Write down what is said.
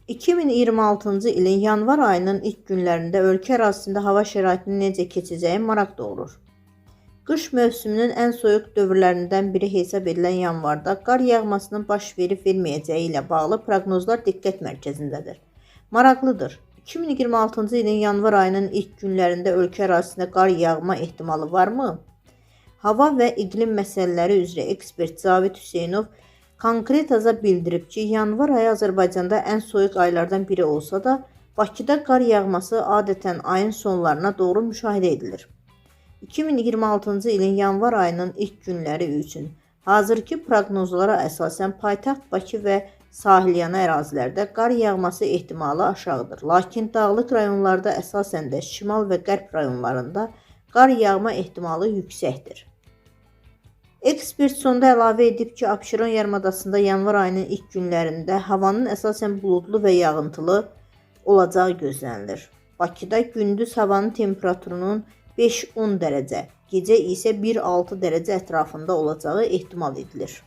2026-cı ilin yanvar ayının ilk günlərində ölkə ərazisində hava şəraitinin necə keçəcəyi maraq doğurur. Qış mövsümünün ən soyuq dövrlərindən biri hesab edilən yanvarda qar yağmasının baş verib-verməyəcəyi ilə bağlı proqnozlar diqqət mərkəzindədir. Maraqlıdır. 2026-cı ilin yanvar ayının ilk günlərində ölkə ərazisində qar yağma ehtimalı varmı? Hava və iqlim məsələləri üzrə ekspert Cavid Hüseynov konkretaza bildirib ki, yanvar ayı Azərbaycanda ən soyuq aylardan biri olsa da, Bakıda qar yağması adətən ayın sonlarına doğru müşahidə edilir. 2026-cı ilin yanvar ayının ilk günləri üçün hazırki proqnozlara əsasən paytaxt Bakı və sahilyanı ərazilərdə qar yağması ehtimalı aşağıdır. Lakin dağlıq rayonlarda əsasən də şimal və qərb rayonlarında qar yağma ehtimalı yüksəkdir. Ekspert sonda əlavə edib ki, Abşeron yarımadasında yanvar ayının ilk günlərində havanın əsasən buludlu və yağıntılı olacağı gözlənilir. Bakıda gündüz havanın temperaturunun 5-10 dərəcə, gecə isə 1-6 dərəcə ətrafında olacağı ehtimal edilir.